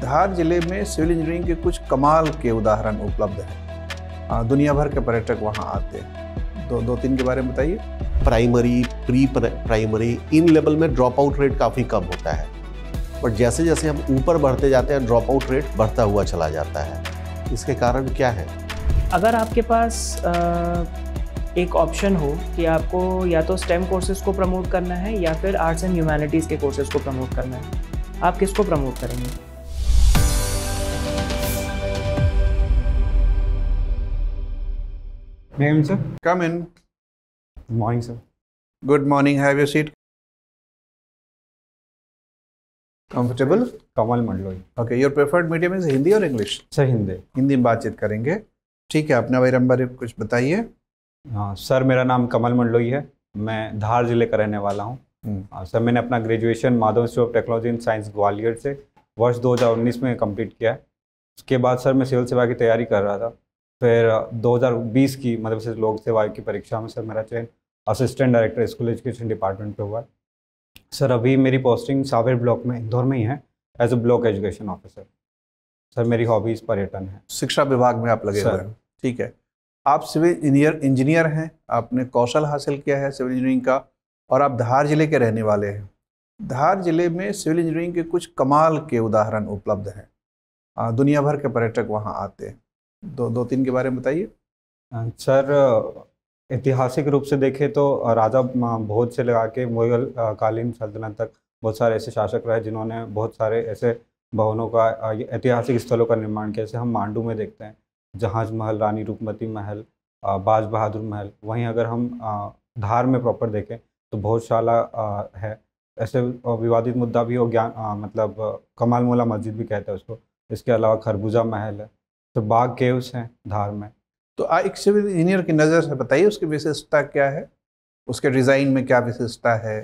धार जिले में civil engineering के कुछ कमाल के उदाहरण उपलब्ध हैं। दुनिया भर के पर्यटक वहाँ आते हैं। दो तीन के बारे में बताइए। Primary, pre primary, in level में ड्रॉप आउट रेट काफ़ी कम होता है, पर जैसे जैसे हम ऊपर बढ़ते जाते हैं ड्रॉप आउट रेट बढ़ता हुआ चला जाता है। इसके कारण क्या है? अगर आपके पास एक ऑप्शन हो कि आपको या तो स्टेम कोर्सेज को प्रमोट करना है या फिर आर्ट्स एंड ह्यूमैनिटीज़ के कोर्सेज को प्रमोट करना है, आप किसको प्रमोट करेंगे? Name, sir. Come in. Good morning, sir. Good morning. Have your seat. Comfortable? Kamal Mandloi. Okay. Your preferred medium is Hindi or English? Sir Hindi. Hindi में बातचीत करेंगे। ठीक है, अपना बारे में कुछ बताइए। हाँ सर, मेरा नाम कमल मंडलोई है। मैं धार जिले का रहने वाला हूँ। सर मैंने अपना graduation Madhav institute of technology and science Gwalior से वर्ष 2019 में कंप्लीट किया है। उसके बाद सर मैं सिविल सेवा की तैयारी कर रहा था। फिर 2020 की मध्य प्रदेश लोक सेवा आयोग की परीक्षा में सर मेरा चयन assistant director school education department पे हुआ। सर अभी मेरी पोस्टिंग सावेर ब्लॉक में इंदौर में ही है as a block education officer. Sir मेरी हॉबीज़ पर्यटन है। शिक्षा विभाग में आप लगे हुए हैं। ठीक है, आप सिविल इंजीनियर हैं, आपने कौशल हासिल किया है सिविल इंजीनियरिंग का और आप धार जिले के रहने वाले हैं। धार जिले में सिविल इंजीनियरिंग के कुछ कमाल के उदाहरण उपलब्ध हैं। दुनिया भर के पर्यटक वहाँ आते हैं। दो तीन के बारे में बताइए। सर ऐतिहासिक रूप से देखें तो राजा भोज से लगा के मुगल कालीन सल्तनत तक बहुत सारे ऐसे शासक रहे जिन्होंने बहुत सारे ऐसे भवनों का ऐतिहासिक स्थलों का निर्माण किया। जैसे हम मांडू में देखते हैं जहाज महल, रानी रूपमती महल, बाज बहादुर महल। वहीं अगर हम धार में प्रॉपर देखें तो भोजशाला है। ऐसे विवादित मुद्दा भी हो मतलब कमाल मोला मस्जिद भी कहते हैं उसको। इसके अलावा खरबूजा महल है। तो बाग केव्स हैं धार में। तो एक सिविल इंजीनियर की नज़र से बताइए उसकी विशेषता क्या है, उसके डिज़ाइन में क्या विशेषता है?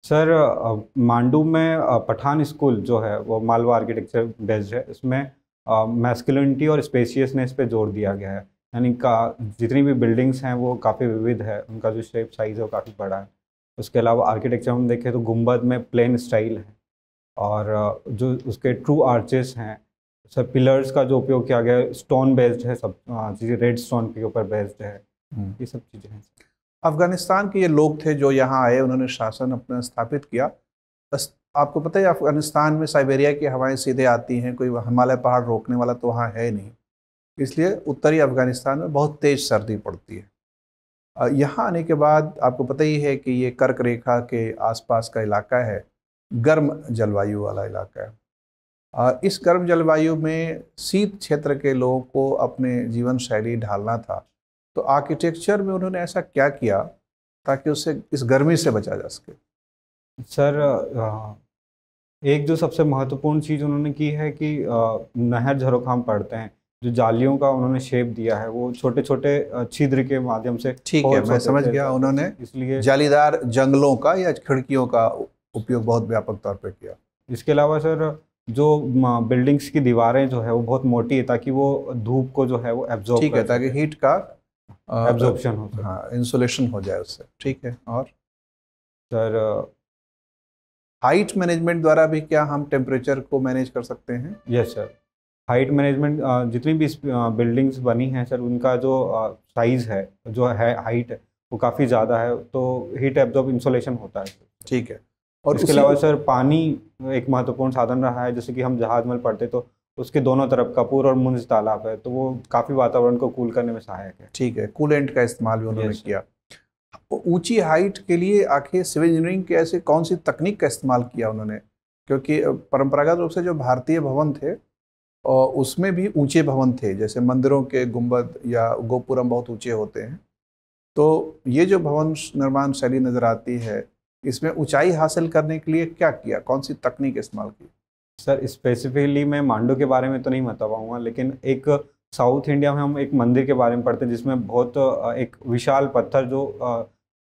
सर मांडू में पठान स्कूल जो है वो मालवा आर्किटेक्चर बेस्ड है। इसमें मैस्कुलिनिटी और स्पेशियसनेस पे जोर दिया गया है। यानी जितनी भी बिल्डिंग्स हैं वो काफ़ी विविध है, उनका जो शेप साइज़ है वो काफ़ी बड़ा है। उसके अलावा आर्किटेक्चर हम देखें तो गुंबद में प्लेन स्टाइल है और जो उसके ट्रू आर्चेस हैं। सर पिलर्स का जो उपयोग किया गया है स्टोन बेस्ड है, सब चीज़ें रेड स्टोन के ऊपर बेस्ड है। ये सब चीज़ें हैं। अफगानिस्तान के ये लोग थे जो यहाँ आए, उन्होंने शासन अपना स्थापित किया। बस आपको पता है अफगानिस्तान में साइबेरिया की हवाएं सीधे आती हैं, कोई हिमालय पहाड़ रोकने वाला तो वहाँ है नहीं। इसलिए उत्तरी अफगानिस्तान में बहुत तेज़ सर्दी पड़ती है। यहाँ आने के बाद आपको पता ही है कि ये कर्क रेखा के आसपास का इलाका है, गर्म जलवायु वाला इलाका है। इस गर्म जलवायु में शीत क्षेत्र के लोगों को अपने जीवन शैली ढालना था, तो आर्किटेक्चर में उन्होंने ऐसा क्या किया ताकि उससे इस गर्मी से बचा जा सके? सर एक जो सबसे महत्वपूर्ण चीज़ उन्होंने की है कि नहर झरोखा हम पढ़ते हैं, जो जालियों का उन्होंने शेप दिया है वो छोटे छोटे छिद्र के माध्यम से। ठीक है, मैं समझ गया। उन्होंने इसलिए जालीदार जंगलों का या खिड़कियों का उपयोग बहुत व्यापक तौर पे किया। इसके अलावा सर जो बिल्डिंग्स की दीवारें जो है वो बहुत मोटी है ताकि वो धूप को जो है वो एब्जॉर्ब, ठीक है, ताकि हीट का एब्जॉर्प्शन हो, हाँ, इंसुलेशन हो जाए उससे। ठीक है। और सर हाइट मैनेजमेंट द्वारा भी क्या हम टेम्परेचर को मैनेज कर सकते हैं? यस सर, हाइट मैनेजमेंट जितनी भी बिल्डिंग्स बनी हैं सर उनका जो साइज़ है, जो है हाइट है वो काफ़ी ज़्यादा है, तो हीट एब्जॉर्ब इंसुलेशन होता है। ठीक है। और इसके अलावा सर पानी एक महत्वपूर्ण साधन रहा है। जैसे कि हम जहाज में पढ़ते तो उसके दोनों तरफ कपूर और मुंज तालाब है, तो वो काफ़ी वातावरण को कूल करने में सहायक है। ठीक है, कूलेंट का इस्तेमाल भी उन्होंने किया। ऊंची हाइट के लिए आखिर सिविल इंजीनियरिंग के ऐसे कौन सी तकनीक का इस्तेमाल किया उन्होंने? क्योंकि परंपरागत रूप से जो भारतीय भवन थे और उसमें भी ऊंचे भवन थे, जैसे मंदिरों के गुंबद या गोपुरम बहुत ऊंचे होते हैं। तो ये जो भवन निर्माण शैली नज़र आती है, इसमें ऊंचाई हासिल करने के लिए क्या किया, कौन सी तकनीक इस्तेमाल की? सर स्पेसिफिकली मैं मांडू के बारे में तो नहीं बता पाऊँगा, लेकिन एक साउथ इंडिया में हम एक मंदिर के बारे में पढ़ते हैं जिसमें बहुत एक विशाल पत्थर जो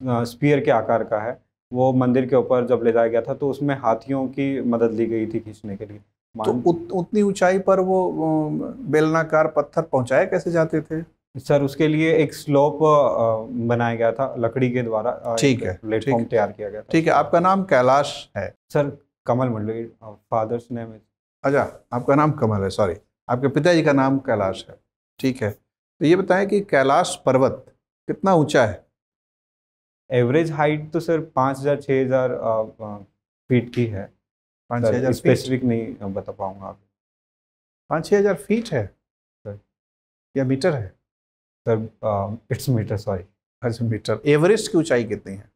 स्पीयर के आकार का है, वो मंदिर के ऊपर जब ले जाया गया था तो उसमें हाथियों की मदद ली गई थी खींचने के लिए। तो उतनी ऊंचाई पर वो बेलनाकार पत्थर पहुंचाए कैसे जाते थे? सर उसके लिए एक स्लोप बनाया गया था लकड़ी के द्वारा। ठीक है, प्लेटफॉर्म तैयार किया गया था। ठीक है। आपका नाम कैलाश है? Sir Kamal Mandloi, father's name is अच्छा, आपका नाम कमल है, सॉरी, आपके पिताजी का नाम कैलाश है, ठीक है। तो ये बताएं कि कैलाश पर्वत कितना ऊंचा है? एवरेज हाइट तो सर 5,000 6,000 फीट की है 5-6 हज़ार सर, फीट? स्पेसिफिक नहीं बता पाऊंगा आप 5-6 हज़ार फीट है सर। या मीटर है? सर इट्स मीटर, सॉरी अच्छा, मीटर। एवरेस्ट की ऊंचाई कितनी है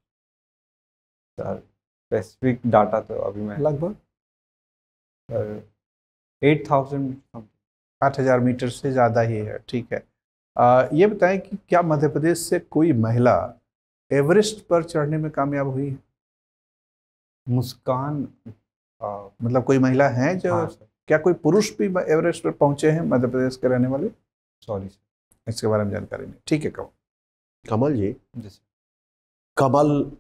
सर, स्पेसिफिक डाटा तो अभी मैं लगभग? सर 8,000 8,000 मीटर से ज़्यादा ही है, ठीक है। ये बताएं कि क्या मध्य प्रदेश से कोई महिला एवरेस्ट पर चढ़ने में कामयाब हुई है? मुस्कान मतलब कोई महिला है जो, हाँ सर, क्या कोई पुरुष भी एवरेस्ट पर पहुंचे हैं मध्य प्रदेश के रहने वाले? Sorry sir. इसके बारे में जानकारी नहीं, ठीक है। कमल जी, जैसे कमल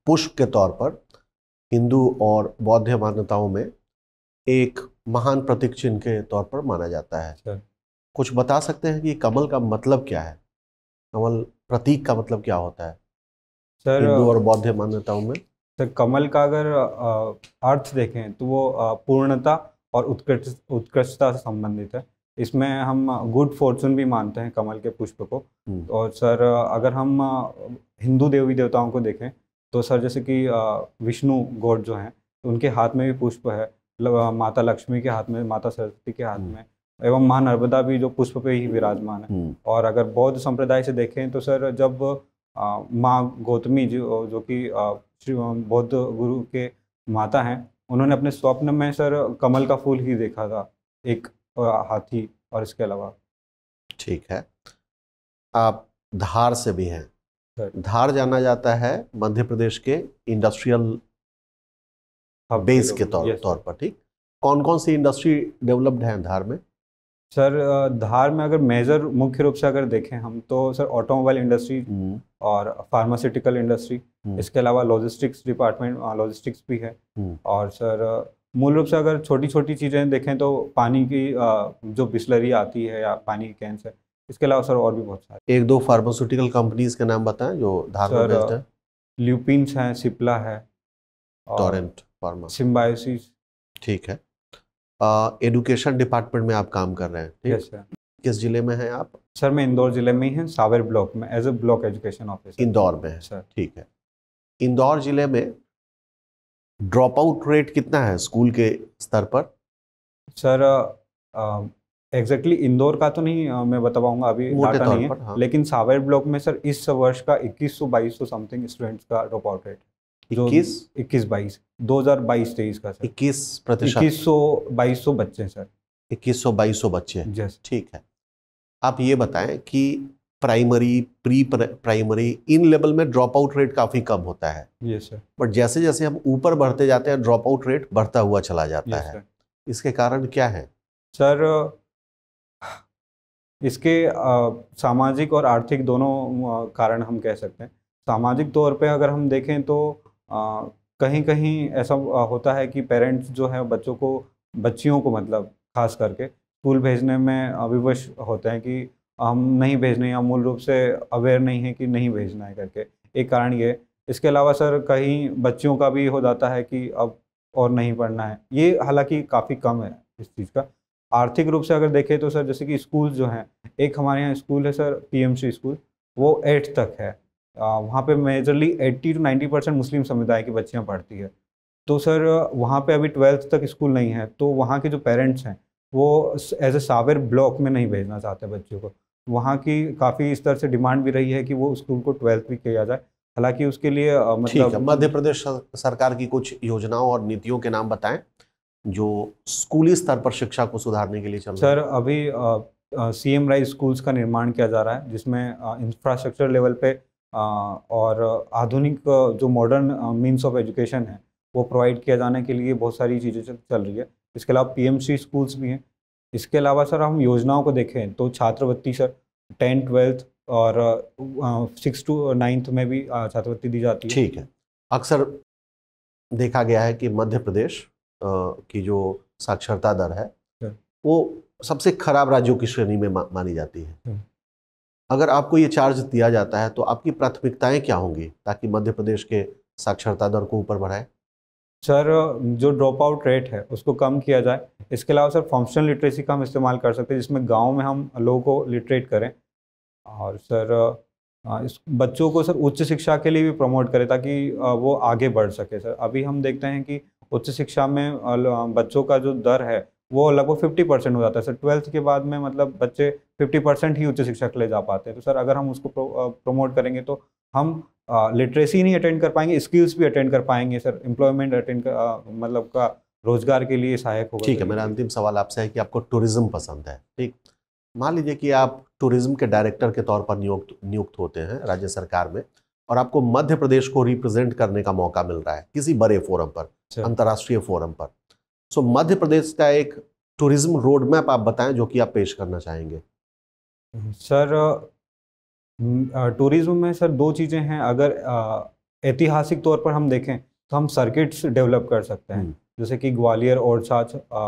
पुष्प के तौर पर हिंदू और बौद्ध मान्यताओं में एक महान प्रतीक चिन्ह के तौर पर माना जाता है। सर, कुछ बता सकते हैं कि कमल का मतलब क्या है? कमल प्रतीक का मतलब क्या होता है सर हिंदू और बौद्ध मान्यताओं में? सर कमल का अगर अर्थ देखें तो वो पूर्णता और उत्कृष्टता से संबंधित है। इसमें हम गुड फॉर्चून भी मानते हैं कमल के पुष्प को। और सर अगर हम हिंदू देवी देवताओं को देखें तो सर जैसे कि विष्णु गॉड जो हैं उनके हाथ में भी पुष्प है, माता लक्ष्मी के हाथ में, माता सरस्वती के हाथ में, एवं माँ नर्मदा भी जो पुष्प पे ही विराजमान है। और अगर बौद्ध संप्रदाय से देखें तो सर जब माँ गौतमी जो कि बौद्ध गुरु के माता हैं, उन्होंने अपने स्वप्न में सर कमल का फूल ही देखा था, एक हाथी और इसके अलावा। ठीक है। आप धार से भी हैं। सर धार जाना जाता है मध्य प्रदेश के इंडस्ट्रियल बेस के तौर पर, ठीक। कौन कौन सी इंडस्ट्री डेवलप्ड है धार में? सर धार में अगर मेजर मुख्य रूप से अगर देखें हम तो सर ऑटोमोबाइल इंडस्ट्री और फार्मास्यूटिकल इंडस्ट्री, इसके अलावा लॉजिस्टिक्स डिपार्टमेंट, लॉजिस्टिक्स भी है। और सर मूल रूप से अगर छोटी छोटी चीज़ें देखें तो पानी की जो बिस्लरी आती है या पानी की कैंस है, इसके अलावा सर और भी बहुत सारे। एक दो फार्मास्यूटिकल कंपनीज के नाम बताएं जो धार में बेस्ड है। ल्यूपिन्स हैं, सिप्ला है, टोरेंट फार्मा, सिम्बायोसिस। ठीक है। एडुकेशन डिपार्टमेंट में आप काम कर रहे हैं, ठीक? Yes sir. किस जिले में हैं आप? सर मैं इंदौर जिले में ही हैं, सावेर ब्लॉक में as a block education officer. Indore में है सर, ठीक है। इंदौर जिले में ड्रॉप आउट रेट कितना है स्कूल के स्तर पर? सर एग्जैक्टली इंदौर का तो नहीं मैं बता पाऊंगा, अभी डाटा नहीं है। हाँ। लेकिन सावेर ब्लॉक में सर इस वर्ष का 2100-2200 समथिंग स्टूडेंट्स का ड्रॉप आउट रेट। 21-22 2022-23 का सर 21%। 2100-2200 बच्चे सर। 2100-2200 बच्चे, यस। ठीक है। आप ये बताएं कि primary, pre primary, in level में ड्रॉप आउट रेट काफ़ी कम होता है। Yes sir. बट जैसे जैसे हम ऊपर बढ़ते जाते हैं ड्रॉप आउट रेट बढ़ता हुआ चला जाता यस है। सर। इसके कारण क्या है? सर इसके सामाजिक और आर्थिक दोनों कारण हम कह सकते हैं। सामाजिक तौर पे अगर हम देखें तो कहीं कहीं ऐसा होता है कि पेरेंट्स जो है बच्चियों को मतलब खास करके स्कूल भेजने में विवश होते हैं कि हम नहीं भेजने, या मूल रूप से अवेयर नहीं है कि नहीं भेजना है करके। एक कारण ये। इसके अलावा सर कहीं बच्चियों का भी हो जाता है कि अब और नहीं पढ़ना है। ये हालांकि काफ़ी कम है इस चीज़ का। आर्थिक रूप से अगर देखें तो सर जैसे कि स्कूल जो हैं, एक हमारे यहाँ स्कूल है सर PMC स्कूल, वो 8th तक है। वहाँ पे मेजरली 80 to 90% मुस्लिम समुदाय की बच्चियाँ पढ़ती है। तो सर वहाँ पे अभी 12th तक स्कूल नहीं है, तो वहाँ के जो पेरेंट्स हैं वो एज ए सावेर ब्लॉक में नहीं भेजना चाहते बच्चों को। वहाँ की काफ़ी इस तरह से डिमांड भी रही है कि वो स्कूल को 12th भी किया जाए। हालांकि उसके लिए मतलब मध्य प्रदेश सरकार की कुछ योजनाओं और नीतियों के नाम बताएं जो स्कूली स्तर पर शिक्षा को सुधारने के लिए चल रही है। सर अभी CM राइज स्कूल्स का निर्माण किया जा रहा है, जिसमें इंफ्रास्ट्रक्चर लेवल पे और आधुनिक जो मॉडर्न मीन्स ऑफ एजुकेशन है वो प्रोवाइड किया जाने के लिए बहुत सारी चीज़ें चल रही है। इसके अलावा PMC स्कूल्स भी हैं। इसके अलावा सर हम योजनाओं को देखें तो छात्रवृत्ति सर 10th 12th और 6th to 9th में भी छात्रवृत्ति दी जाती है। ठीक है। अक्सर देखा गया है कि मध्य प्रदेश की जो साक्षरता दर है वो सबसे खराब राज्यों की श्रेणी में मानी जाती है। अगर आपको ये चार्ज दिया जाता है तो आपकी प्राथमिकताएं क्या होंगी ताकि मध्य प्रदेश के साक्षरता दर को ऊपर बढ़ाए? सर जो ड्रॉप आउट रेट है उसको कम किया जाए। इसके अलावा सर फंक्शनल लिटरेसी का हम इस्तेमाल कर सकते हैं, जिसमें गांव में हम लोगों को लिटरेट करें। और सर इस बच्चों को सर उच्च शिक्षा के लिए भी प्रमोट करें, ताकि वो आगे बढ़ सके। सर अभी हम देखते हैं कि उच्च शिक्षा में बच्चों का जो दर है वो लगभग 50% हो जाता है। सर 12th के बाद में मतलब बच्चे 50% ही उच्च शिक्षा के लिए जा पाते हैं। तो सर अगर हम उसको प्रमोट करेंगे तो हम लिटरेसी नहीं अटेंड कर पाएंगे, स्किल्स भी अटेंड कर पाएंगे। सर एम्प्लॉयमेंट अटेंड मतलब का रोजगार के लिए सहायक होगा। ठीक है, मेरा अंतिम सवाल आपसे है कि आपको टूरिज्म पसंद है, ठीक। मान लीजिए कि आप टूरिज्म के डायरेक्टर के तौर पर नियुक्त होते हैं राज्य सरकार में, और आपको मध्य प्रदेश को रिप्रेजेंट करने का मौका मिल रहा है किसी बड़े फोरम पर, अंतर्राष्ट्रीय फोरम पर। सो मध्य प्रदेश का एक टूरिज्म रोड मैप आप बताएं जो कि आप पेश करना चाहेंगे। सर टूरिज्म में सर दो चीज़ें हैं। अगर ऐतिहासिक तौर पर हम देखें तो हम सर्किट्स डेवलप कर सकते हैं, जैसे कि ग्वालियर, ओरछा,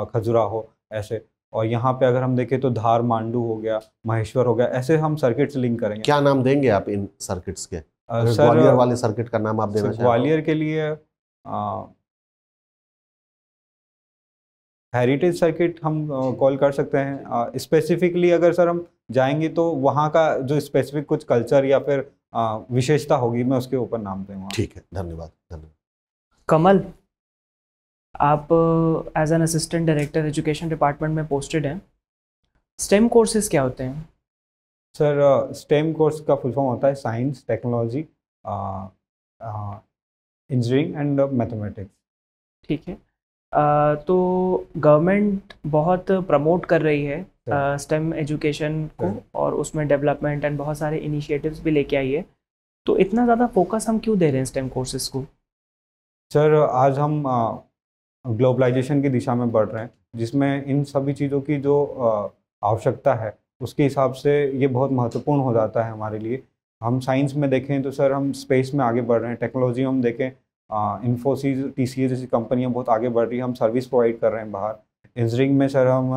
खजुराहो ऐसे। और यहाँ पे अगर हम देखें तो धार, मांडू हो गया, महेश्वर हो गया, ऐसे हम सर्किट्स लिंक करेंगे। क्या नाम देंगे आप इन सर्किट्स के? सर ग्वालियर वाले सर्किट का नाम आप देना चाहेंगे? ग्वालियर के लिए हेरिटेज सर्किट हम कॉल कर सकते हैं। स्पेसिफिकली अगर सर हम जाएंगे तो वहाँ का जो स्पेसिफिक कुछ कल्चर या फिर विशेषता होगी, मैं उसके ऊपर नाम दूंगा। ठीक है, धन्यवाद धन्यवाद। कमल, आप as an assistant director education department में पोस्टेड हैं। स्टेम कोर्सेज क्या होते हैं? सर स्टेम कोर्स का फुल फॉर्म होता है science, technology, engineering and mathematics. ठीक है। तो गवर्नमेंट बहुत प्रमोट कर रही है स्टेम एजुकेशन को, और उसमें डेवलपमेंट एंड बहुत सारे इनिशिएटिव्स भी लेके आई है। तो इतना ज़्यादा फोकस हम क्यों दे रहे हैं स्टेम कोर्सेज को? सर आज हम ग्लोबलाइजेशन की दिशा में बढ़ रहे हैं, जिसमें इन सभी चीज़ों की जो आवश्यकता है उसके हिसाब से ये बहुत महत्वपूर्ण हो जाता है हमारे लिए। हम साइंस में देखें तो सर हम स्पेस में आगे बढ़ रहे हैं। टेक्नोलॉजी में हम देखें इन्फोसिस, TCS जैसी कंपनियां बहुत आगे बढ़ रही हैं, हम सर्विस प्रोवाइड कर रहे हैं बाहर। इंजीनियरिंग में सर हम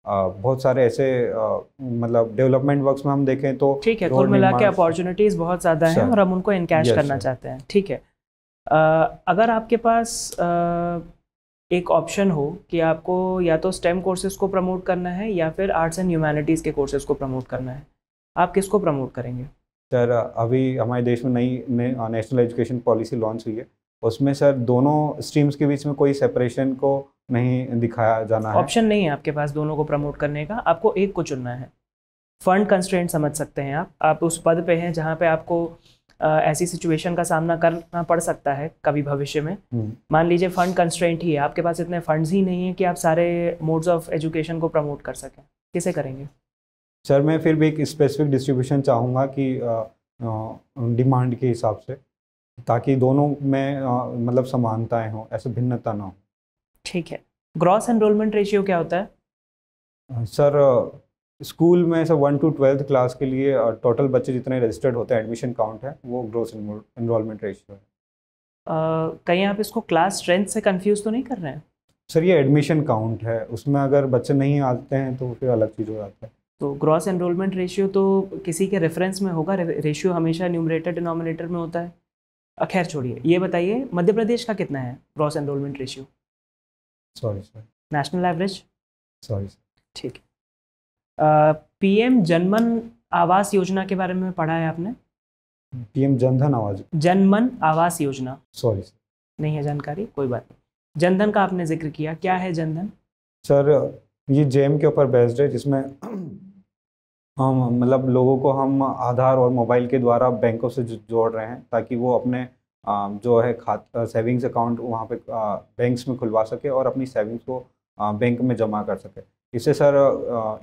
बहुत सारे ऐसे मतलब डेवलपमेंट वर्क्स में हम देखें तो ठीक है, कुल मिला के अपॉर्चुनिटीज़ बहुत ज़्यादा हैं और हम उनको इनकैश करना चाहते हैं। ठीक है। अगर आपके पास एक ऑप्शन हो कि आपको या तो स्टेम कोर्सेज को प्रमोट करना है या फिर आर्ट्स एंड ह्यूमैनिटीज़ के कोर्सेज को प्रमोट करना है, आप किसको प्रमोट करेंगे? सर अभी हमारे देश में नई नेशनल एजुकेशन पॉलिसी लॉन्च हुई है, उसमें सर दोनों स्ट्रीम्स के बीच में कोई सेपरेशन को नहीं दिखाया जाना है। ऑप्शन नहीं है आपके पास दोनों को प्रमोट करने का, आपको एक को चुनना है। फंड कंस्ट्रेंट समझ सकते हैं आप उस पद पे हैं जहाँ पे आपको ऐसी सिचुएशन का सामना करना पड़ सकता है कभी भविष्य में। मान लीजिए फंड कंस्ट्रेंट ही है, आपके पास इतने फंड्स ही नहीं है कि आप सारे मोड्स ऑफ एजुकेशन को प्रमोट कर सकें, किसे करेंगे? सर मैं फिर भी एक स्पेसिफिक डिस्ट्रीब्यूशन चाहूँगा कि डिमांड के हिसाब से, ताकि दोनों में मतलब समानताएं हों, ऐसे भिन्नता ना हो। ठीक है। ग्रॉस एनरोलमेंट रेशियो क्या होता है? सर स्कूल में सर 1 to 12th क्लास के लिए टोटल बच्चे जितने रजिस्टर्ड होते हैं, एडमिशन काउंट है, वो ग्रॉस एनरोलमेंट रेशियो है। कहीं आप इसको क्लास स्ट्रेंथ से कंफ्यूज तो नहीं कर रहे हैं? सर ये एडमिशन काउंट है, उसमें अगर बच्चे नहीं आते हैं तो फिर अलग चीज़ हो जाता है। तो ग्रॉस एनरोलमेंट रेशियो तो किसी के रेफरेंस में होगा, रेशियो हमेशा न्यूमरेटर डिनोमिनेटर में होता है। खैर छोड़िए, ये बताइए मध्य प्रदेश का कितना है gross enrolment ratio? Sorry sir, national average? Sorry sir. ठीक है। PM जनमन आवास योजना के बारे में पढ़ा है आपने? PM जनधन जनमन आवास योजना? सॉरी सर, नहीं है जानकारी, कोई बात नहीं। जनधन का आपने जिक्र किया, क्या है जनधन? सर ये JEM के ऊपर बेस्ड है, जिसमें हम मतलब लोगों को हम आधार और मोबाइल के द्वारा बैंकों से जोड़ रहे हैं, ताकि वो अपने जो है सेविंग्स अकाउंट वहाँ पे बैंक्स में खुलवा सके और अपनी सेविंग्स को बैंक में जमा कर सके। इससे सर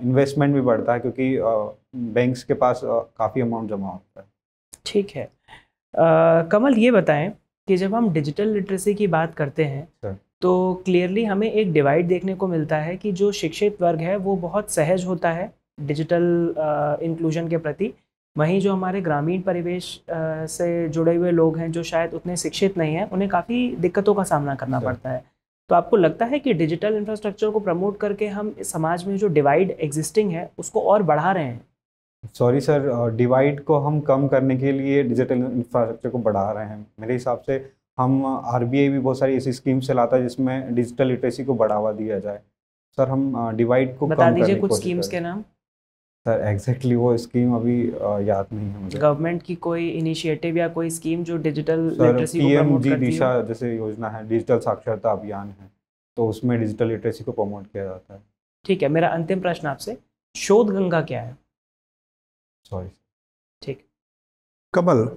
इन्वेस्टमेंट भी बढ़ता है, क्योंकि बैंक्स के पास काफ़ी अमाउंट जमा होता है। ठीक है। कमल ये बताएं कि जब हम डिजिटल लिटरेसी की बात करते हैं तो क्लियरली हमें एक डिवाइड देखने को मिलता है कि जो शिक्षित वर्ग है वो बहुत सहज होता है डिजिटल इंक्लूजन के प्रति, वहीं जो हमारे ग्रामीण परिवेश से जुड़े हुए लोग हैं जो शायद उतने शिक्षित नहीं हैं, उन्हें काफ़ी दिक्कतों का सामना करना पड़ता है। तो आपको लगता है कि डिजिटल इंफ्रास्ट्रक्चर को प्रमोट करके हम इस समाज में जो डिवाइड एग्जिस्टिंग है उसको और बढ़ा रहे हैं? सॉरी सर, डिवाइड को हम कम करने के लिए डिजिटल इंफ्रास्ट्रक्चर को बढ़ा रहे हैं। मेरे हिसाब से हम आरबीआई भी बहुत सारी ऐसी स्कीम चलाता है जिसमें डिजिटल लिटरेसी को बढ़ावा दिया जाए। सर हम डिवाइड को बता कम दीजिए करने की कुछ कोशिश स्कीम्स कर के रहे हैं। नाम। सर एग्जैक्टली वो स्कीम अभी याद नहीं है मुझे। गवर्नमेंट की कोई इनिशिएटिव या कोई स्कीम जो डिजिटल सर लिटरेसी को प्रमोट पीएमजी करती हो? दिशा जैसे योजना है, डिजिटल साक्षरता अभियान है, तो उसमें डिजिटल लिटरेसी को प्रमोट किया जाता है। ठीक है, मेरा अंतिम प्रश्न आपसे, शोध गंगा क्या है? सॉरी। ठीक। कमल,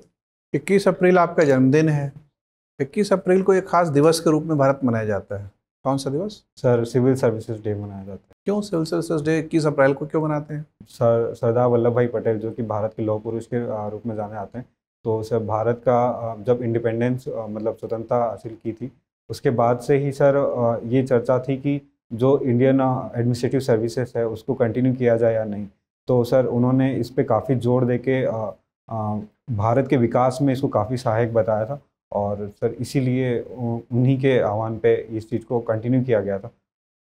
21 अप्रैल आपका जन्मदिन है। 21 अप्रैल को एक खास दिवस के रूप में भारत मनाया जाता है। कौन सा दिवस? सर सिविल सर्विसेज डे मनाया जाता है। क्यों सिविल सर्विसेज डे 21 अप्रैल को क्यों मनाते हैं? सरदार वल्लभ भाई पटेल जो कि भारत के लौह पुरुष के रूप में जाने जाते हैं, तो सर भारत का जब इंडिपेंडेंस मतलब स्वतंत्रता हासिल की थी, उसके बाद से ही सर ये चर्चा थी कि जो इंडियन एडमिनिस्ट्रेटिव सर्विसेज है उसको कंटिन्यू किया जाए या नहीं। तो सर उन्होंने इस पे काफ़ी जोर दे के भारत के विकास में इसको काफ़ी सहायक बताया था, और सर इसीलिए उन्हीं के आह्वान पे इस चीज़ को कंटिन्यू किया गया था,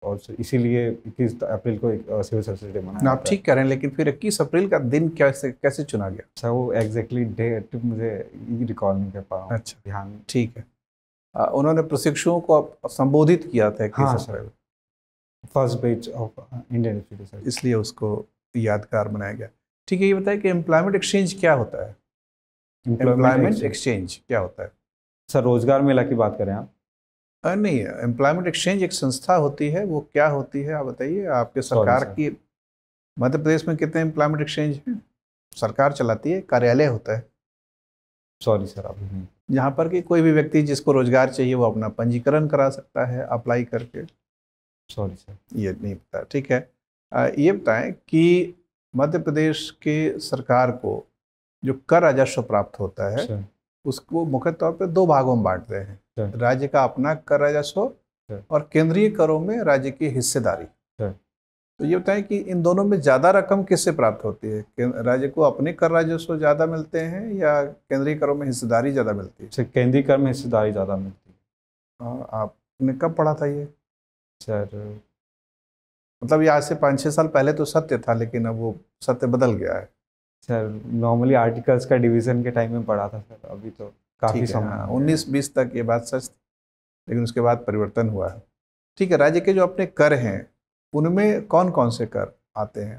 और सर इसीलिए 21 अप्रैल को एक सिविल सर्विसेज डे मनाया आप ठीक कह रहे हैं, लेकिन फिर 21 अप्रैल का दिन कैसे कैसे चुना गया? सर वो एग्जैक्टली डेट मुझे रिकॉल नहीं कर पा रहा हूँ। अच्छा, ध्यान। ठीक है। उन्होंने प्रशिक्षुओं को संबोधित किया था 21 हाँ अप्रैल, first batch of Indian institute, इसलिए उसको यादगार बनाया गया। ठीक है, ये बताइए कि एम्प्लॉयमेंट एक्सचेंज क्या होता है? एम्प्लॉयमेंट एक्सचेंज क्या होता है? सर रोजगार मेला की बात करें आप? नहीं, एम्प्लॉयमेंट एक्सचेंज एक संस्था होती है, वो क्या होती है आप बताइए। आपके सरकार सर। की मध्य प्रदेश में कितने एम्प्लॉयमेंट एक्सचेंज हैं? सरकार चलाती है, कार्यालय होता है सॉरी सर अभी नहीं। जहाँ पर कि कोई भी व्यक्ति जिसको रोजगार चाहिए वो अपना पंजीकरण करा सकता है अप्लाई करके। Sorry sir. ये नहीं पता, ठीक है। ये बताएं कि मध्य प्रदेश के सरकार को जो कर राजस्व प्राप्त होता है सर। उसको मुख्य तौर पे दो भागों में बांटते हैं, सर। राज्य का अपना कर राजस्व और केंद्रीय करों में राज्य की हिस्सेदारी। सर। तो ये बताएं कि इन दोनों में ज़्यादा रकम किससे प्राप्त होती है? राज्य को अपने कर राजस्व ज़्यादा मिलते हैं या केंद्रीय करों में हिस्सेदारी ज़्यादा मिलती है? सर केंद्रीय कर में हिस्सेदारी ज़्यादा मिलती है। आपने कब पढ़ा था ये? सर मतलब ये आज से 5-6 साल पहले तो सत्य था, लेकिन अब वो सत्य बदल गया है। सर नॉर्मली आर्टिकल्स का डिवीज़न के टाइम में पढ़ा था सर, अभी तो काफ़ी समय 19-20 तक ये बात सच, लेकिन उसके बाद परिवर्तन हुआ है। ठीक है, राज्य के जो अपने कर हैं उनमें कौन कौन से कर आते हैं?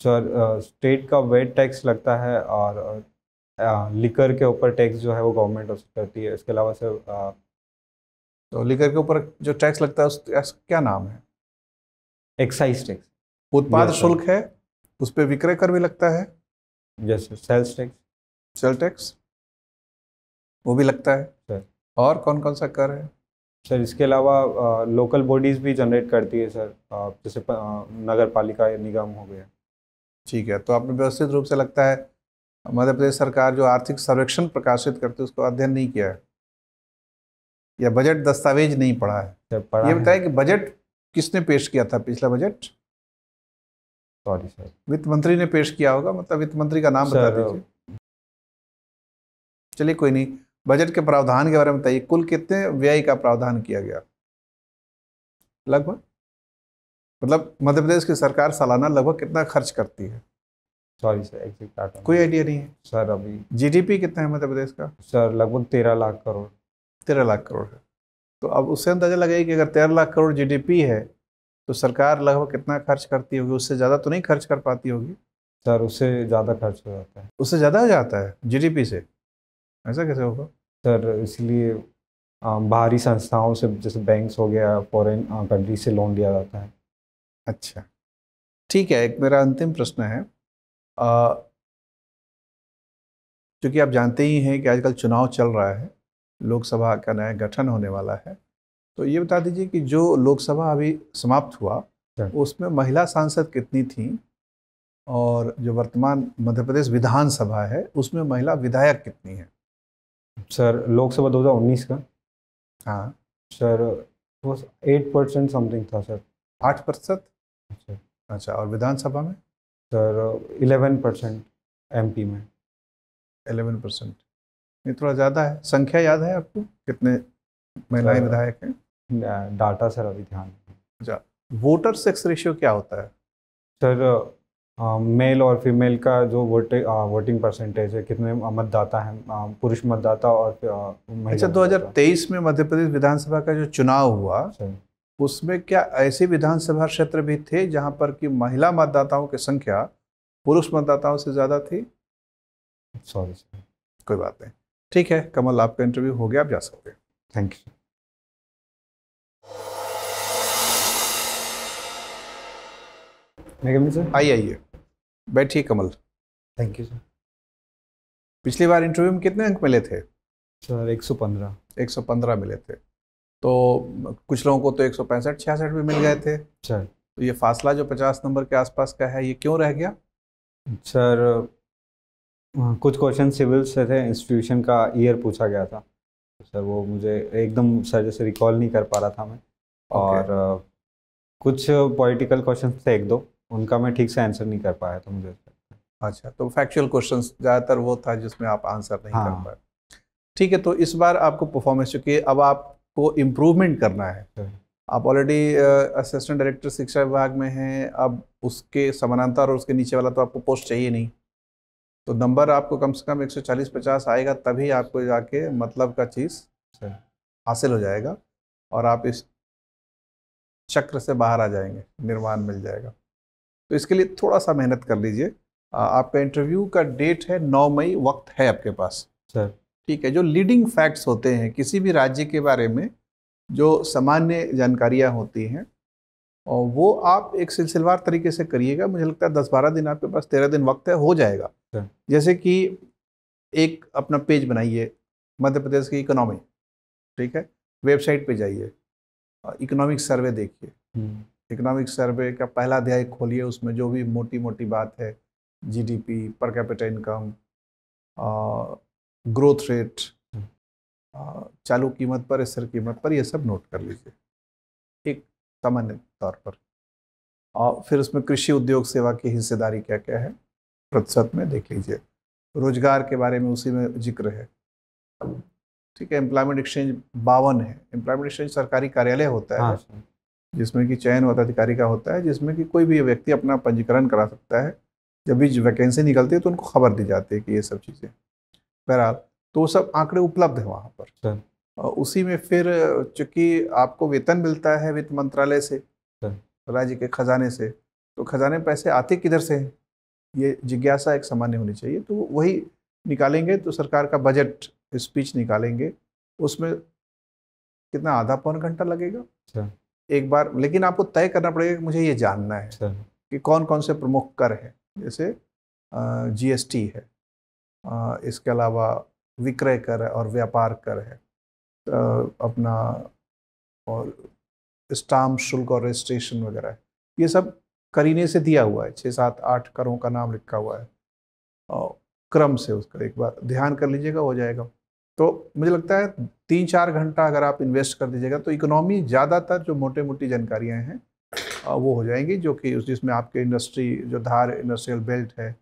सर स्टेट का वेट टैक्स लगता है, और लिकर के ऊपर टैक्स जो है वो गवर्नमेंट करती है। इसके अलावा सर तो लिकर के ऊपर जो टैक्स लगता है उसका क्या नाम है? Excise tax. उत्पाद शुल्क है, उस पर विक्रय कर भी लगता है। Yes sir. Sales tax. Sale tax वो भी लगता है सर। और कौन कौन सा कर है? सर इसके अलावा लोकल बॉडीज़ भी जनरेट करती है सर, जैसे नगर पालिका निगम हो गया। ठीक है, तो आपने व्यवस्थित रूप से लगता है मध्य प्रदेश सरकार जो आर्थिक सर्वेक्षण प्रकाशित करती है उसको अध्ययन नहीं किया है या बजट दस्तावेज नहीं पढ़ा है। सर ये बताएं कि बजट किसने पेश किया था? पिछला बजट सॉरी सर वित्त मंत्री ने पेश किया होगा, मतलब वित्त मंत्री का नाम बता दीजिए। चलिए कोई नहीं, बजट के प्रावधान के बारे में बताइए, कुल कितने व्यय का प्रावधान किया गया लगभग? मतलब मध्य प्रदेश की सरकार सालाना लगभग कितना खर्च करती है? सॉरी सर एग्जैक्ट डाटा कोई आइडिया नहीं है। सर अभी जीडीपी कितना है मध्य प्रदेश का? सर लगभग 13 लाख करोड़। 13 लाख करोड़ है। तो अब उससे अंदाजा लगाइए कि अगर 13 लाख करोड़ जीडीपी है तो सरकार लगभग कितना खर्च करती होगी? उससे ज़्यादा तो नहीं खर्च कर पाती होगी? सर उससे ज़्यादा खर्च हो जाता है। उससे ज़्यादा हो जाता है जीडीपी से? ऐसा कैसे होगा? सर इसलिए बाहरी संस्थाओं से जैसे बैंक्स हो गया, फॉरेन कंट्री से लोन लिया जाता है। अच्छा ठीक है, एक मेरा अंतिम प्रश्न है। क्योंकि आप जानते ही हैं कि आजकल चुनाव चल रहा है, लोकसभा का नया गठन होने वाला है, तो ये बता दीजिए कि जो लोकसभा अभी समाप्त हुआ उसमें महिला सांसद कितनी थी, और जो वर्तमान मध्य प्रदेश विधानसभा है उसमें महिला विधायक कितनी है? सर लोकसभा 2019 का हाँ सर वो 8% समथिंग था सर। 8%? अच्छा, और विधानसभा में? सर 11% एमपी में। 11%? ये थोड़ा ज़्यादा है। संख्या याद है आपको कितने महिलाएं विधायक हैं? डाटा सर अभी ध्यान। अच्छा, वोटर सेक्स रेशियो क्या होता है? सर मेल और फीमेल का जो वोटिंग परसेंटेज है, कितने मतदाता हैं, पुरुष मतदाता और महिला अच्छा, मतदाता। 2023 में मध्य प्रदेश विधानसभा का जो चुनाव हुआ, सही। उसमें क्या ऐसे विधानसभा क्षेत्र भी थे जहां पर कि महिला मतदाताओं की संख्या पुरुष मतदाताओं से ज़्यादा थी? सॉरी। कोई बात नहीं, ठीक है कमल, आपका इंटरव्यू हो गया, आप जा सकते हैं। Thank you. सर आइए बैठिए कमल। Thank you sir. पिछली बार इंटरव्यू में कितने अंक मिले थे? सर 115। 115 मिले थे। तो कुछ लोगों को तो 165 66 भी मिल गए थे। सर तो ये फासला जो 50 नंबर के आसपास का है, ये क्यों रह गया? सर कुछ क्वेश्चन सिविल से थे, इंस्टीट्यूशन का ईयर पूछा गया था। सर वो मुझे एकदम सर जैसे रिकॉल नहीं कर पा रहा था मैं। और कुछ पॉलिटिकल क्वेश्चन थे एक दो, उनका मैं ठीक से आंसर नहीं कर पाया था मुझे। अच्छा, तो फैक्चुअल क्वेश्चंस ज़्यादातर वो था जिसमें आप आंसर नहीं हाँ। कर पाए। ठीक है, तो इस बार आपको परफॉर्मेंस, चूँकि अब आपको इम्प्रूवमेंट करना है। आप ऑलरेडी असिस्टेंट डायरेक्टर शिक्षा विभाग में हैं, अब उसके समानांतर और उसके नीचे वाला तो आपको पोस्ट चाहिए नहीं। तो नंबर आपको कम से कम 140-50 आएगा, तभी आपको जाके मतलब का चीज़ हासिल हो जाएगा और आप इस चक्र से बाहर आ जाएंगे, निर्माण मिल जाएगा। तो इसके लिए थोड़ा सा मेहनत कर लीजिए। आपका इंटरव्यू का डेट है 9 मई, वक्त है आपके पास सर। ठीक है। जो लीडिंग फैक्ट्स होते हैं किसी भी राज्य के बारे में, जो सामान्य जानकारियां होती हैं, और वो आप एक सिलसिलेवार तरीके से करिएगा। मुझे लगता है 10-12 दिन आपके पास, 13 दिन वक्त है, हो जाएगा। जैसे कि एक अपना पेज बनाइए मध्य प्रदेश की इकोनॉमी, ठीक है, वेबसाइट पे जाइए, इकोनॉमिक सर्वे देखिए। इकोनॉमिक सर्वे का पहला अध्याय खोलिए, उसमें जो भी मोटी मोटी बात है, GDP, per capita income, growth rate, चालू कीमत पर, स्थिर कीमत पर, ये सब नोट कर लीजिए एक सामान्य तौर पर। और फिर उसमें कृषि उद्योग सेवा की हिस्सेदारी क्या क्या है प्रतिशत में देख लीजिए। रोजगार के बारे में उसी में जिक्र है, ठीक है। एम्प्लॉयमेंट एक्सचेंज 52 है। एम्प्लॉयमेंट एक्सचेंज सरकारी कार्यालय होता है, जिसमें कि चयन पदाधिकारी का होता है, जिसमें कि कोई भी व्यक्ति अपना पंजीकरण करा सकता है। जब भी वैकेंसी निकलती है तो उनको खबर दी जाती है कि ये सब चीज़ें, बहरहाल तो वो सब आंकड़े उपलब्ध हैं वहाँ पर। उसी में फिर चूँकि आपको वेतन मिलता है वित्त मंत्रालय से, राज्य के खजाने से, तो खजाने में पैसे आते किधर से हैं, ये जिज्ञासा एक सामान्य होनी चाहिए। तो वही निकालेंगे तो सरकार का बजट स्पीच निकालेंगे, उसमें कितना, आधा पौन घंटा लगेगा एक बार। लेकिन आपको तय करना पड़ेगा कि मुझे ये जानना है कि कौन कौन से प्रमुख कर हैं। जैसे जीएसटी है, इसके अलावा विक्रय कर है और व्यापार कर है, अपना और स्टाम्प शुल्क और रजिस्ट्रेशन वगैरह है। ये सब करीने से दिया हुआ है, 6-7-8 करों का नाम लिखा हुआ है, और क्रम से उसका एक बार ध्यान कर लीजिएगा, हो जाएगा। तो मुझे लगता है 3-4 घंटा अगर आप इन्वेस्ट कर दीजिएगा तो इकोनॉमी ज़्यादातर जो मोटे मोटी जानकारियाँ हैं वो हो जाएंगी, जो कि जिसमें आपके इंडस्ट्री, जो धार इंडस्ट्रियल बेल्ट है,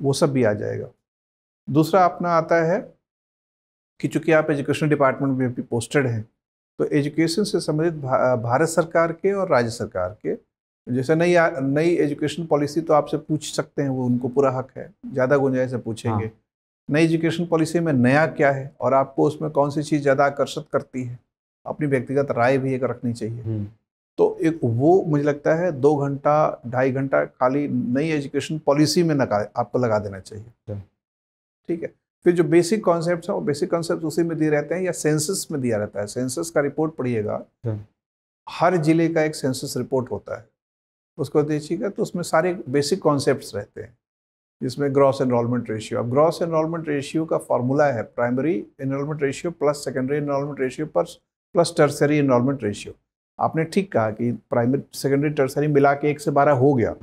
वो सब भी आ जाएगा। दूसरा अपना आता है कि चूँकि आप एजुकेशन डिपार्टमेंट में भी पोस्टेड हैं, तो एजुकेशन से संबंधित भारत सरकार के और राज्य सरकार के, जैसे नई एजुकेशन पॉलिसी तो आपसे पूछ सकते हैं, वो उनको पूरा हक है, ज़्यादा गुंजाइश से पूछेंगे। नई एजुकेशन पॉलिसी में नया क्या है और आपको उसमें कौन सी चीज़ ज़्यादा आकर्षित करती है, अपनी व्यक्तिगत राय भी एक रखनी चाहिए। तो एक वो मुझे लगता है 2 घंटा 2.5 घंटा खाली नई एजुकेशन पॉलिसी में आपको लगा देना चाहिए, ठीक है। फिर जो बेसिक कॉन्सेप्ट्स हैं वो बेसिक कॉन्सेप्ट उसी में दिए रहते हैं या सेंसस में दिया रहता है। सेंसस का रिपोर्ट पढ़िएगा, हर जिले का एक सेंसस रिपोर्ट होता है, उसको देखिएगा तो उसमें सारे बेसिक कॉन्सेप्ट्स रहते हैं, जिसमें ग्रॉस एनरोलमेंट रेशियो। अब ग्रॉस एनरोलमेंट रेशियो का फॉर्मूला है primary enrolment ratio plus secondary enrolment ratio plus tertiary enrolment ratio. आपने ठीक कहा कि प्राइमरी सेकेंडरी टर्सरी मिला के 1 से 12 हो गया,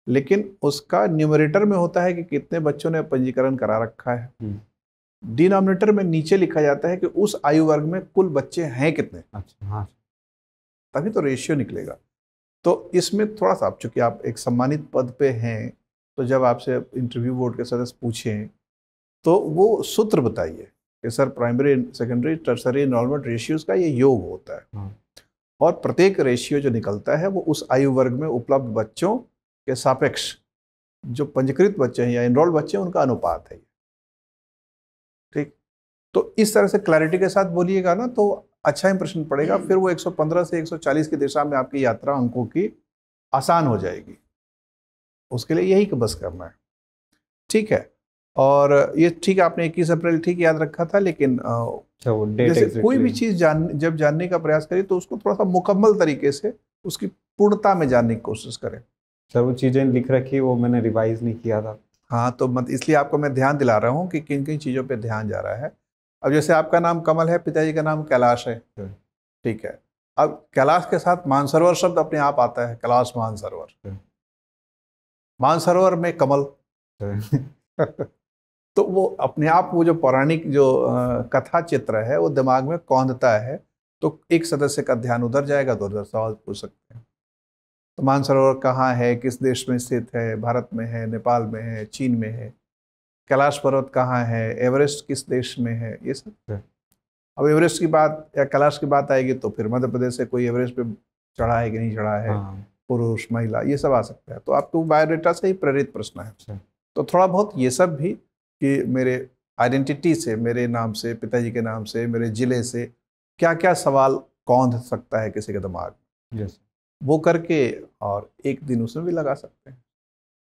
लेकिन उसका न्यूमरेटर में होता है कि कितने बच्चों ने पंजीकरण करा रखा है, डिनोमिनेटर में नीचे लिखा जाता है कि उस आयु वर्ग में कुल बच्चे हैं कितने। तभी तो रेशियो निकलेगा। तो इसमें थोड़ा सा, आप चूँकि आप एक सम्मानित पद पे हैं, तो जब आपसे इंटरव्यू बोर्ड के सदस्य पूछें तो वो सूत्र बताइए कि sir primary secondary tertiary enrolment ratios का ये योग होता है, और प्रत्येक रेशियो जो निकलता है वो उस आयु वर्ग में उपलब्ध बच्चों के सापेक्ष जो पंजीकृत बच्चे हैं या इनरोल्ड बच्चे हैं उनका अनुपात है। ठीक, तो इस तरह से क्लैरिटी के साथ बोलिएगा ना तो अच्छा इंप्रेशन पड़ेगा। फिर वो 115 से 140 की दिशा में आपकी यात्रा अंकों की आसान हो जाएगी। उसके लिए यही बस करना है। ठीक है, और ये ठीक है, आपने 21 अप्रैल ठीक याद रखा था, लेकिन जैसे कोई भी चीज़ जब जानने का प्रयास करें तो उसको थोड़ा सा मुकम्मल तरीके से उसकी पूर्णता में जानने की कोशिश करें। सर वो चीज़ें लिख रखी वो मैंने रिवाइज नहीं किया था। हाँ, तो इसलिए आपको मैं ध्यान दिला रहा हूँ कि किन किन चीज़ों पे ध्यान जा रहा है। अब जैसे आपका नाम कमल है, पिताजी का नाम कैलाश है, ठीक है। अब कैलाश के साथ मानसरोवर शब्द अपने आप आता है, कैलाश मानसरोवर, मानसरोवर में कमल तो वो अपने आप वो जो पौराणिक जो कथा चित्र है वो दिमाग में कौंधता है, तो एक सदस्य का ध्यान उधर जाएगा तो उधर सवाल पूछ सकते हैं। तो मानसरोवर कहाँ है, किस देश में स्थित है, भारत में है, नेपाल में है, चीन में है। कैलाश पर्वत कहाँ है, एवरेस्ट किस देश में है, ये सब। अब एवरेस्ट की बात या कैलाश की बात आएगी तो फिर मध्य प्रदेश से कोई एवरेस्ट पे चढ़ा है कि नहीं चढ़ा है, पुरुष महिला ये सब आ सकता है। तो आपको बायोडेटा से ही प्रेरित प्रश्न है। तो थोड़ा बहुत ये सब भी कि मेरे आइडेंटिटी से, मेरे नाम से, पिताजी के नाम से, मेरे ज़िले से क्या क्या सवाल कौंध सकता है किसी के दिमाग में, वो करके और एक दिन उसमें भी लगा सकते हैं।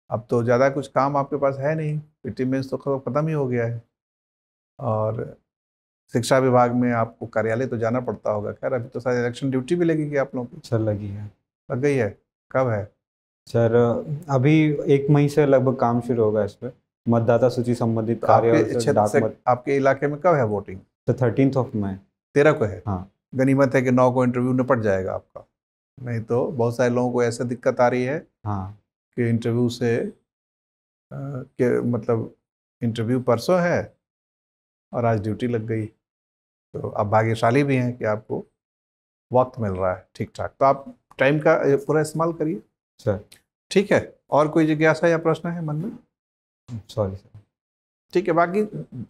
अब तो ज़्यादा कुछ काम आपके पास है नहीं, पीटी मेंस तो ख़त्म ही हो गया है, और शिक्षा विभाग में आपको कार्यालय तो जाना पड़ता होगा। खैर अभी तो शायद इलेक्शन ड्यूटी भी लगेगी आप लोगों की। सर लगी है। लग गई है? कब है? सर अभी 1 मई से लगभग काम शुरू होगा इस पर, मतदाता सूची संबंधित कार्य। आपके इलाके में कब है वोटिंग? तो 13 मई 13 को है। हाँ, गनीमत है कि 9 को इंटरव्यू निपट जाएगा आपका, नहीं तो बहुत सारे लोगों को ऐसा दिक्कत आ रही है हाँ कि इंटरव्यू से मतलब इंटरव्यू परसों है और आज ड्यूटी लग गई। तो आप भाग्यशाली भी हैं कि आपको वक्त मिल रहा है ठीक ठाक, तो आप टाइम का पूरा इस्तेमाल करिए सर। ठीक है, और कोई जिज्ञासा या प्रश्न है मन में? Sorry sir. ठीक है, बाकी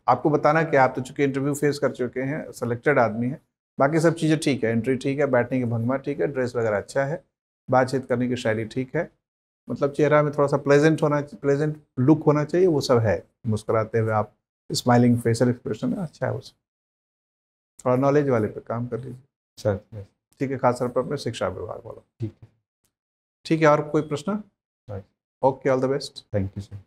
आपको बताना कि आप तो चूँकि इंटरव्यू फेस कर चुके हैं, सेलेक्टेड आदमी हैं, बाकी सब चीज़ें ठीक है, एंट्री ठीक है, बैठने की भंगमा ठीक है, ड्रेस वगैरह अच्छा है, बातचीत करने की शैली ठीक है, मतलब चेहरा में थोड़ा सा प्लेजेंट लुक होना चाहिए, वो सब है। मुस्कुराते हुए आप, स्माइलिंग फेशियल एक्सप्रेशन है, अच्छा है वो सब। थोड़ा नॉलेज वाले पे काम कर लीजिए सर। ठीक है, खासतौर पर अपने शिक्षा विभाग वाला। ठीक है। ठीक है, और कोई प्रश्न? Right. Okay, all the best. Thank you sir.